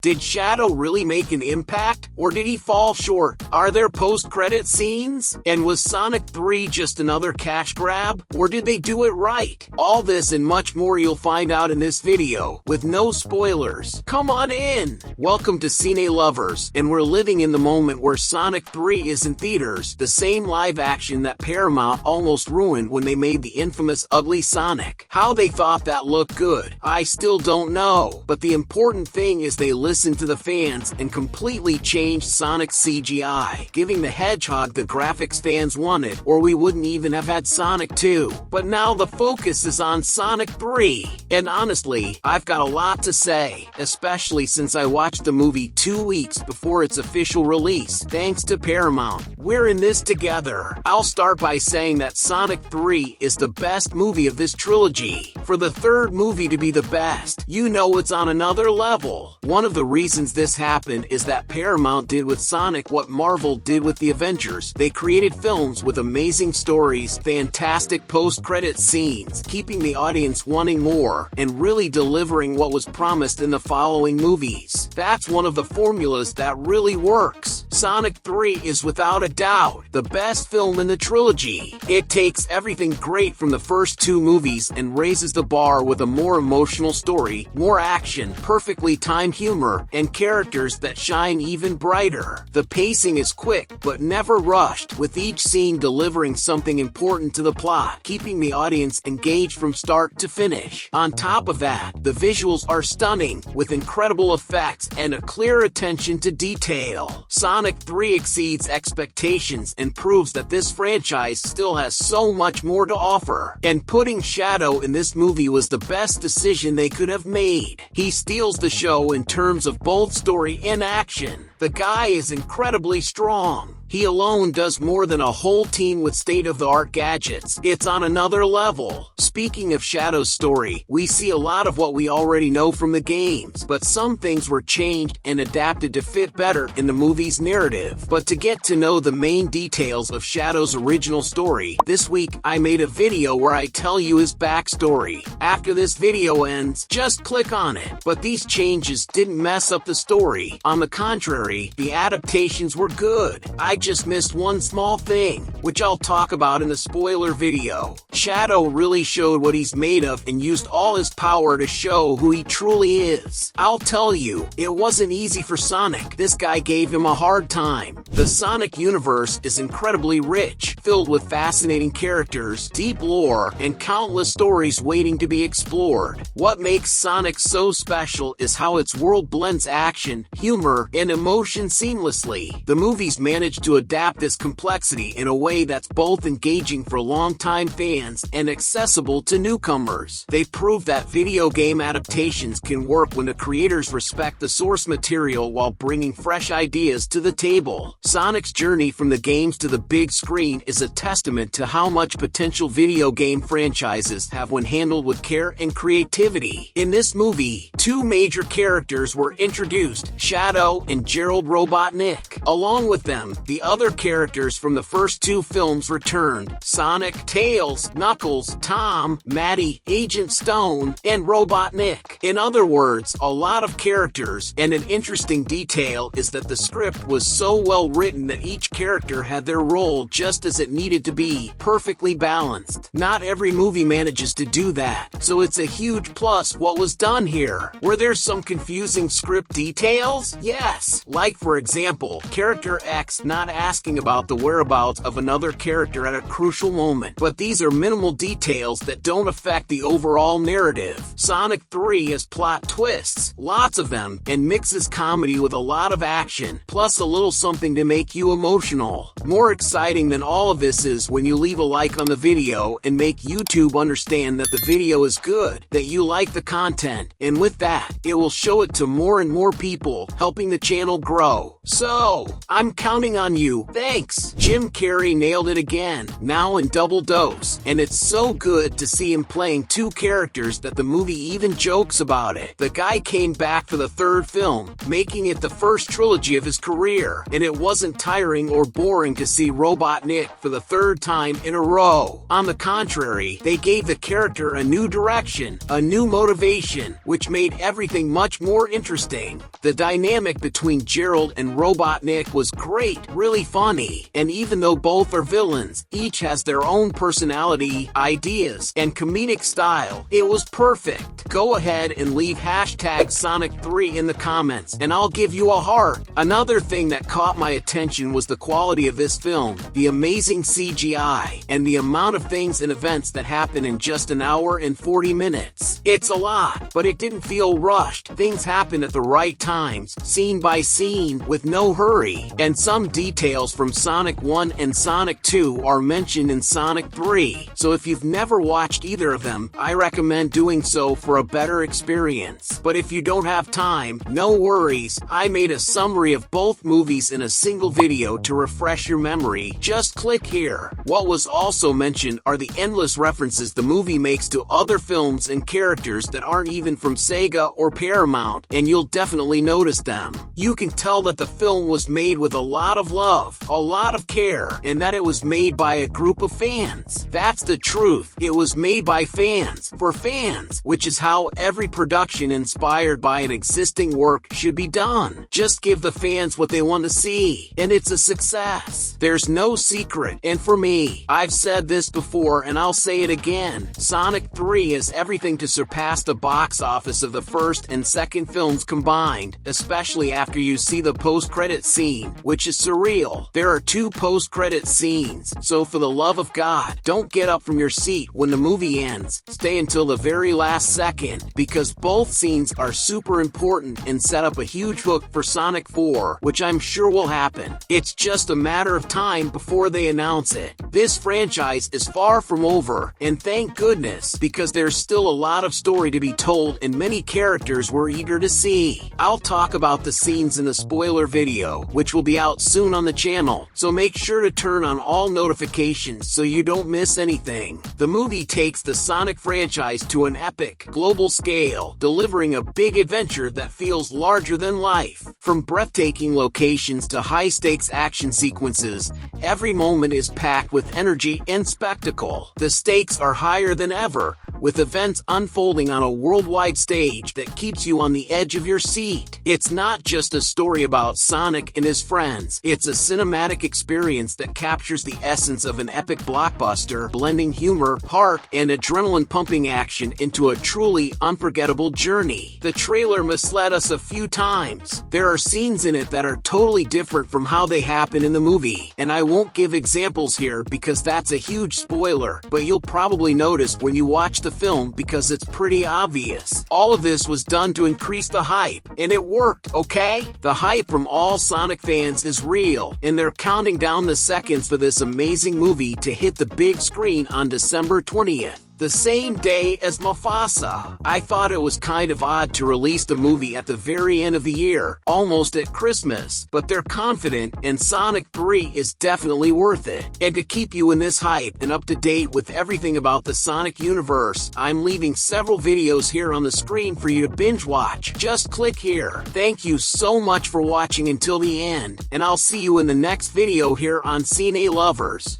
Did Shadow really make an impact, or did he fall short? Are there post-credit scenes? And was Sonic 3 just another cash grab, or did they do it right? All this and much more you'll find out in this video, with no spoilers. Come on in! Welcome to Cine lovers, and we're living in the moment where Sonic 3 is in theaters, the same live action that Paramount almost ruined when they made the infamous Ugly Sonic. How they thought that looked good, I still don't know, but the important thing is they listened to the fans and completely changed Sonic's CGI, giving the Hedgehog the graphics fans wanted, or we wouldn't even have had Sonic 2. But now the focus is on Sonic 3, and honestly, I've got a lot to say, especially since I watched the movie 2 weeks before its official release, thanks to Paramount. We're in this together. I'll start by saying that Sonic 3 is the best movie of this trilogy. For the third movie to be the best, you know it's on another level. One of the reasons this happened is that Paramount did with Sonic what Marvel did with the Avengers. They created films with amazing stories, fantastic post-credit scenes, keeping the audience wanting more, and really delivering what was promised in the following movies. That's one of the formulas that really works. Sonic 3 is without a doubt the best film in the trilogy. It takes everything great from the first two movies and raises the bar with a more emotional story, more action, perfectly timed humor, and characters that shine even brighter. The pacing is quick but never rushed, with each scene delivering something important to the plot, keeping the audience engaged from start to finish. On top of that, the visuals are stunning, with incredible effects and a clear attention to detail. Sonic 3 exceeds expectations and proves that this franchise still has so much more to offer. And putting Shadow in this movie was the best decision they could have made. He steals the show in terms of both story and action. The guy is incredibly strong. He alone does more than a whole team with state-of-the-art gadgets. It's on another level. Speaking of Shadow's story, we see a lot of what we already know from the games, but some things were changed and adapted to fit better in the movie's narrative. But to get to know the main details of Shadow's original story, this week I made a video where I tell you his backstory. After this video ends, just click on it. But these changes didn't mess up the story. On the contrary, the adaptations were good. I just missed one small thing, which I'll talk about in the spoiler video. Shadow really showed what he's made of and used all his power to show who he truly is. I'll tell you, it wasn't easy for Sonic. This guy gave him a hard time. The Sonic universe is incredibly rich, filled with fascinating characters, deep lore, and countless stories waiting to be explored. What makes Sonic so special is how its world blends action, humor, and emotion seamlessly. The movies managed to adapt this complexity in a way that's both engaging for longtime fans and accessible to newcomers. They prove that video game adaptations can work when the creators respect the source material while bringing fresh ideas to the table. Sonic's journey from the games to the big screen is a testament to how much potential video game franchises have when handled with care and creativity. In this movie, two major characters were introduced, Shadow and Gerald Robotnik. Along with them, the other characters from the first two films returned: Sonic, Tails, Knuckles, Tom, Maddie, Agent Stone, and Robotnik. In other words, a lot of characters, and an interesting detail is that the script was so well written that each character had their role just as it needed to be, perfectly balanced. Not every movie manages to do that, so it's a huge plus what was done here. Were there some confusing script details? Yes, like for example, character X not asking about the whereabouts of another character at a crucial moment, but these are minimal details that don't affect the overall narrative. Sonic 3 has plot twists, lots of them, and mixes comedy with a lot of action, plus a little something to make you emotional. More exciting than all of this is when you leave a like on the video and make YouTube understand that the video is good, that you like the content, and with that, it will show it to more and more people, helping the channel grow. So, go. I'm counting on you. Thanks. Jim Carrey nailed it again, now in double dose, and it's so good to see him playing two characters that the movie even jokes about it. The guy came back for the third film, making it the first trilogy of his career, and it wasn't tiring or boring to see Robot Nick for the third time in a row. On the contrary, they gave the character a new direction, a new motivation, which made everything much more interesting. The dynamic between Gerald and Robot Nick was great, really funny, and even though both are villains, each has their own personality, ideas, and comedic style. It was perfect. Go ahead and leave hashtag Sonic3 in the comments, and I'll give you a heart. Another thing that caught my attention was the quality of this film, the amazing CGI, and the amount of things and events that happen in just an hour and 40 minutes. It's a lot, but it didn't feel rushed. Things happen at the right times, scene by scene, with no hurry, and some details from Sonic 1 and Sonic 2 are mentioned in Sonic 3, so if you've never watched either of them, I recommend doing so for a better experience. But if you don't have time, no worries, I made a summary of both movies in a single video to refresh your memory. Just click here. What was also mentioned are the endless references the movie makes to other films and characters that aren't even from Sega or Paramount, and you'll definitely notice them. You can tell that the film was made with a lot of love, a lot of care, and that it was made by a group of fans. That's the truth. It was made by fans, for fans, which is how every production inspired by an existing work should be done. Just give the fans what they want to see, and it's a success. There's no secret, and for me, I've said this before and I'll say it again, Sonic 3 is everything to surpass the box office of the first and second films combined, especially after you see the post-credit scene, which is surreal. There are two post-credit scenes, so for the love of God, don't get up from your seat when the movie ends. Stay until the very last second, because both scenes are super important and set up a huge hook for Sonic 4, which I'm sure will happen. It's just a matter of time before they announce it. This franchise is far from over, and thank goodness, because there's still a lot of story to be told and many characters we're eager to see. I'll talk about the scenes in the spoiler video, which will be out soon on the channel, so make sure to turn on all notifications so you don't miss anything. The movie takes the Sonic franchise to an epic, global scale, delivering a big adventure that feels larger than life. From breathtaking locations to high-stakes action sequences, every moment is packed with energy and spectacle. The stakes are higher than ever, with events unfolding on a worldwide stage that keeps you on the edge of your seat. It's not just a story about Sonic and his friends, it's a cinematic experience that captures the essence of an epic blockbuster, blending humor, heart, and adrenaline-pumping action into a truly unforgettable journey. The trailer misled us a few times. There are scenes in it that are totally different from how they happen in the movie, and I won't give examples here because that's a huge spoiler, but you'll probably notice when you watch the film because it's pretty obvious. All of this was done to increase the hype, and it worked, okay? The hype from all Sonic fans is real, and they're counting down the seconds for this amazing movie to hit the big screen on December 20th. The same day as Mufasa. I thought it was kind of odd to release the movie at the very end of the year, almost at Christmas, but they're confident, and Sonic 3 is definitely worth it. And to keep you in this hype and up to date with everything about the Sonic universe, I'm leaving several videos here on the screen for you to binge watch. Just click here. Thank you so much for watching until the end, and I'll see you in the next video here on Cine Lovers.